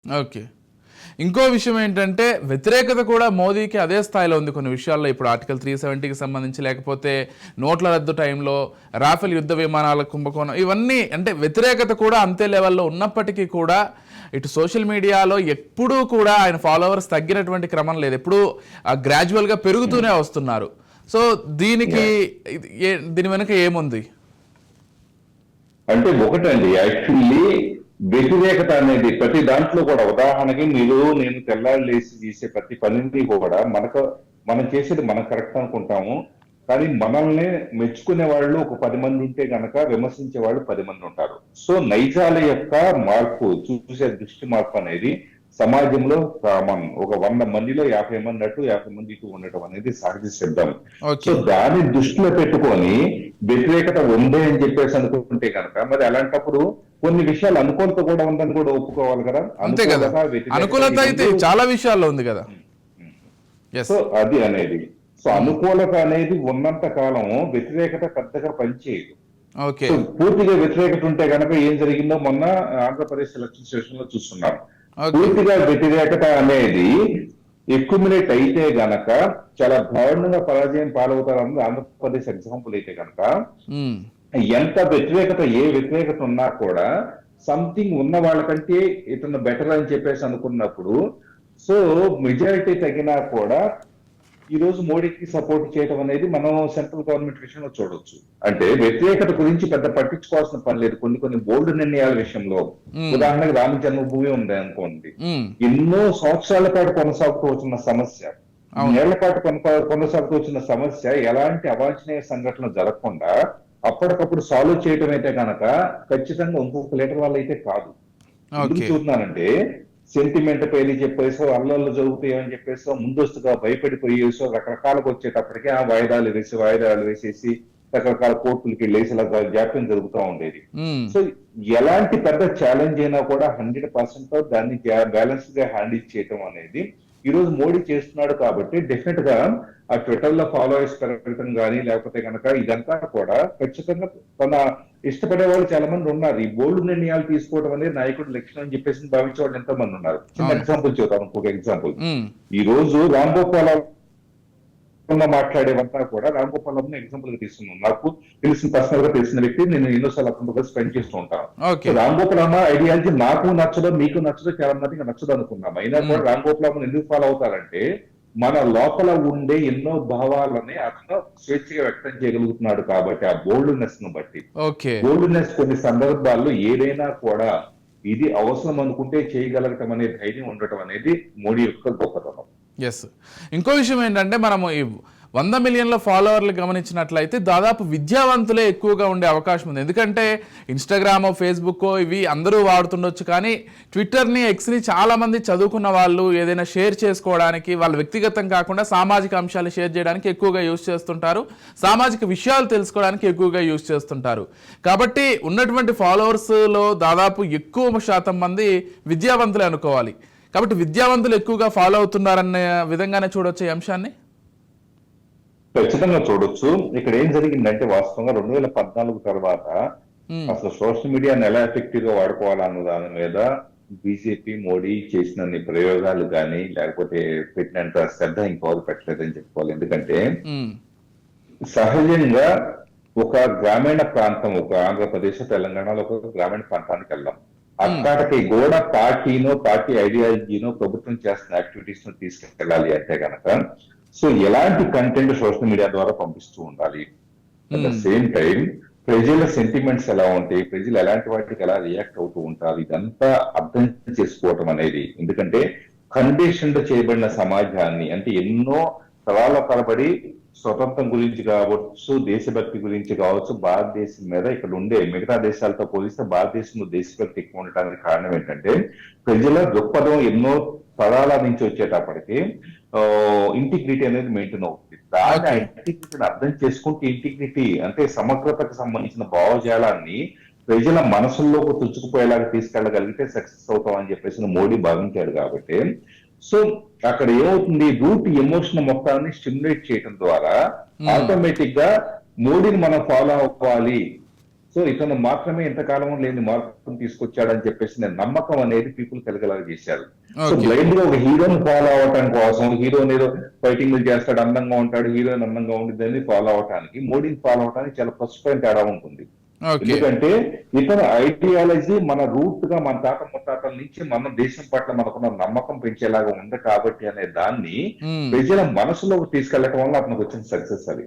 Okay. ఇంకో విషయం ఏంటంటే వ్యతిరేకత కూడా మోదీకి అదే స్థాయిలో ఉంది కొన్ని విషయాల్లో. ఇప్పుడు ఆర్టికల్ 370కి సంబంధించి, లేకపోతే నోట్ల రద్దు టైంలో, రాఫెల్ యుద్ధ విమానాల కుంభకోణం, ఇవన్నీ అంటే వ్యతిరేకత కూడా అంతే లెవెల్లో ఉన్నప్పటికీ కూడా ఇటు సోషల్ మీడియాలో ఎప్పుడూ కూడా ఆయన ఫాలోవర్స్ తగ్గినటువంటి క్రమం లేదు. ఎప్పుడూ గ్రాడ్యువల్గా పెరుగుతూనే వస్తున్నారు. సో దీనికి దీని వెనుక ఏముంది అంటే? ఒకటండి, యాక్చువల్లీ వ్యతిరేకత అనేది ప్రతి దాంట్లో కూడా, ఉదాహరణకి నేను తెల్లారు లేసి చేసే ప్రతి పనిని కూడా మనం చేసేది మనం కరెక్ట్ అనుకుంటాము, కానీ మనల్ని మెచ్చుకునే వాళ్ళు ఒక 10 మంది ఉంటే గనక విమర్శించే వాళ్ళు 10 మంది ఉంటారు. సో నైజాల యొక్క మార్పు, చూసే దృష్టి మార్పు అనేది సమాజంలో కామన్. ఒక 100 మందిలో 50 మంది అటు 50 మంది ఇటు ఉండటం అనేది సహజ సిద్ధం. సో దాన్ని దృష్టిలో పెట్టుకొని వ్యతిరేకత ఉందే అని చెప్పేసి అనుకుంటే కనుక, మరి అలాంటప్పుడు కొన్ని విషయాలు అనుకూలత కూడా ఉందని కూడా ఒప్పుకోవాలి కదా. అంతే కదా, అనుకూలత అయితే చాలా విషయాల్లో ఉంది కదా. సో అది అనేది, సో అనుకూలత అనేది ఉన్నంత కాలం వ్యతిరేకత పెద్దగా పనిచేయదు. పూర్తిగా వ్యతిరేకత ఉంటే కనుక ఏం జరిగిందో మొన్న ఆంధ్రప్రదేశ్ ఎలక్షన్ సెషన్ లో చూస్తున్నాం. పూర్తిగా వ్యతిరేకత అనేది ఎక్యుమిలేట్ అయితే గనక చాలా దారుణంగా పరాజయం పాలవుతారన్నది ఆంధ్రప్రదేశ్ ఎగ్జాంపుల్ అయితే కనుక, ఎంత వ్యతిరేకత, ఏ వ్యతిరేకత ఉన్నా కూడా సంథింగ్ ఉన్న వాళ్ళకంటే ఇతను బెటర్ అని చెప్పేసి అనుకున్నప్పుడు, సో మెజారిటీ తగ్గినా కూడా ఈ రోజు మోడీకి సపోర్ట్ చేయడం అనేది మనం సెంట్రల్ గవర్నమెంట్ విషయంలో చూడొచ్చు. అంటే వ్యతిరేకత గురించి పెద్ద పట్టించుకోవాల్సిన పని లేదు కొన్ని బోల్డ్ నిర్ణయాల విషయంలో. ఉదాహరణకు రామ జన్మభూమి ఉంది అనుకోండి, ఎన్నో సంవత్సరాల పాటు కొనసాగుతూ వచ్చిన సమస్య, ఏళ్ల పాటు కొనసాగుతూ వచ్చిన సమస్య, ఎలాంటి అవాంఛనీయ సంఘటనలు జరగకుండా అప్పటికప్పుడు సాల్వ్ చేయడం అయితే కనుక ఖచ్చితంగా ఇంకొక లీటర్ వల్ల అయితే కాదు. చూస్తున్నానంటే సెంటిమెంట్ పేర్లు చెప్పేసో, అల్లర్లు జరుగుతాయని చెప్పేసో, ముందస్తుగా భయపడిపోయేసో, రకరకాలకు వచ్చేటప్పటికే ఆ వాయిదాలు వేసేసి రకరకాల కోర్టులకి వెళ్ళేసి ఇలా జాప్యం జరుగుతూ ఉండేది. సో ఎలాంటి పెద్ద ఛాలెంజ్ అయినా కూడా 100% దాన్ని బ్యాలెన్స్ గా హ్యాండిల్ చేయటం అనేది ఈ రోజు మోడీ చేస్తున్నాడు. కాబట్టి డెఫినెట్ గా ఆ ట్విట్టర్ లో ఫాలోవర్స్ పెరగడం కానీ, లేకపోతే కనుక ఇదంతా కూడా ఖచ్చితంగా తన ఇష్టపడే వాళ్ళు చాలా మంది ఉన్నారు. ఈ బోల్డ్ నిర్ణయాలు తీసుకోవడం అనేది నాయకుడు లక్షణం అని చెప్పేసి భావించే వాళ్ళు ఎంతో మంది ఉన్నారు. చిన్న ఎగ్జాంపుల్ చెబుతాను, ఇంకొక ఎగ్జాంపుల్. ఈ రోజు రామ్ గోపాల్ మాట్లాడేవంతా కూడా రామ్ గోపాల్ ఎగ్జాంపుల్ గా తీసుకున్నాను. నాకు పర్సనల్ గా తెలిసిన వ్యక్తి, నేను ఎన్నోసార్లు అతను స్పెండ్ చేస్తూ ఉంటాను. రామ్ గోపాల్ ఐడియాలజీ నాకు నచ్చదో, మీకు నచ్చదో, చాలా మందికి నచ్చదు అనుకున్నాం. అయినా కూడా రామ్ గోపాల్ ఎందుకు ఫాలో అవుతారంటే, మన లోపల ఉండే ఎన్నో భావాలని అతను స్వేచ్ఛగా వ్యక్తం చేయగలుగుతున్నాడు కాబట్టి, ఆ బోల్డ్నెస్ ను బట్టి. బోల్డ్నెస్ కొన్ని సందర్భాల్లో ఏదైనా కూడా ఇది అవసరం అనుకుంటే చేయగలగటం అనే ధైర్యం ఉండటం అనేది మోడీ యొక్క గొప్పతనం. ఇంకో విషయం ఏంటంటే, మనము ఈ 100 మిలియన్ల ఫాలోవర్లు గమనించినట్లయితే దాదాపు విద్యావంతులే ఎక్కువగా ఉండే అవకాశం ఉంది. ఎందుకంటే ఇన్స్టాగ్రామ్, ఫేస్బుక్ ఇవి అందరూ వాడుతుండొచ్చు, కానీ ట్విట్టర్ని, ఎక్స్ని చాలామంది చదువుకున్న వాళ్ళు ఏదైనా షేర్ చేసుకోవడానికి, వాళ్ళ వ్యక్తిగతం కాకుండా సామాజిక అంశాలు షేర్ చేయడానికి ఎక్కువగా యూజ్ చేస్తుంటారు. సామాజిక విషయాలు తెలుసుకోవడానికి ఎక్కువగా యూజ్ చేస్తుంటారు. కాబట్టి ఉన్నటువంటి ఫాలోవర్స్లో దాదాపు ఎక్కువ శాతం మంది విద్యావంతులే అనుకోవాలి. కాబట్టి విద్యావంతులు ఎక్కువగా ఫాలో అవుతున్నారనే విధంగానే చూడొచ్చు ఈ అంశాన్ని. ఖచ్చితంగా చూడొచ్చు. ఇక్కడ ఏం జరిగిందంటే, వాస్తవంగా 2014 తర్వాత అసలు సోషల్ మీడియాను ఎలా ఎఫెక్టివ్ గా వాడుకోవాలన్న దాని మీద బీజేపీ, మోడీ చేసిన ప్రయోగాలు కానీ, లేకపోతే పెట్టినంత శ్రద్ధ ఇంకెవరు పెట్టలేదని చెప్పుకోవాలి. ఎందుకంటే సహజంగా ఒక గ్రామీణ ప్రాంతం, ఒక ఆంధ్రప్రదేశ్, తెలంగాణలో ఒక గ్రామీణ ప్రాంతానికి వెళ్దాం. అక్కడికి కూడా పార్టీ ఐడియాలజీనో, ప్రభుత్వం చేస్తున్న యాక్టివిటీస్ ను తీసుకెళ్ళాలి అంటే కనుక, సో ఎలాంటి కంటెంట్ సోషల్ మీడియా ద్వారా పంపిస్తూ ఉండాలి. అట్ ద సేమ్ టైం ప్రజల సెంటిమెంట్స్ ఎలా ఉంటాయి, ప్రజలు ఎలాంటి వాటికి ఎలా రియాక్ట్ అవుతూ ఉంటారు, ఇదంతా అర్థం చేసుకోవటం అనేది. ఎందుకంటే కండిషన్ చేయబడిన సమాజాన్ని, అంటే ఎన్నో తరాల తరబడి స్వతంత్రం గురించి కావచ్చు, దేశభక్తి గురించి కావచ్చు, భారతదేశం మీద ఇక్కడ ఉండే మిగతా దేశాలతో పోలిస్తే భారతదేశంలో దేశభక్తి ఎక్కువ ఉండటానికి కారణం ఏంటంటే, ప్రజల దృక్పథం ఎన్నో తరాల నుంచి వచ్చేటప్పటికి ఇంటిగ్రిటీ అనేది మెయింటైన్ అవుతుంది. దాన్ని ఇంటిగ్రిటీని అర్థం చేసుకుంటే, ఇంటిగ్రిటీ అంటే సమగ్రతకు సంబంధించిన భావజాలాన్ని ప్రజల మనసుల్లోకి తుచ్చుకుపోయేలాగా తీసుకెళ్లగలిగితే సక్సెస్ అవుతాం అని చెప్పేసి మోడీ భావించాడు. కాబట్టి సో అక్కడ ఏమవుతుంది, రూట్ ఎమోషన్ మొత్తాన్ని స్టిమ్యులేట్ చేయడం ద్వారా ఆటోమేటిక్ గా మోడీని మనం ఫాలో అవ్వాలి సో ఇతను మాత్రమే ఇంతకాలం లేని మార్పును తీసుకొచ్చాడని చెప్పేసి నేను నమ్మకం అనేది పీపుల్ కలిగేలాగా చేశారు. సో బ్లైండ్ గా ఒక హీరోని ఫాలో అవటం కోసం, హీరోని ఏదో ఫైటింగ్ చేస్తాడు, అందంగా ఉంటాడు, హీరోయిన్ అందంగా ఉండిద్దని ఫాలో అవటానికి, మోడీని ఫాలో అవటానికి చాలా పసుపైన తేడా ఉంటుంది. ఎందుకంటే ఇతర ఐడియాలజీ మన రూట్ గా మన తాత ముత్తాతల నుంచి మన దేశం పట్ల మనకున్న నమ్మకం పెంచేలాగా ఉంది కాబట్టి అనే దాన్ని ప్రజల మనసులోకి తీసుకెళ్లటం వల్ల అతనికి వచ్చిన సక్సెస్ అది.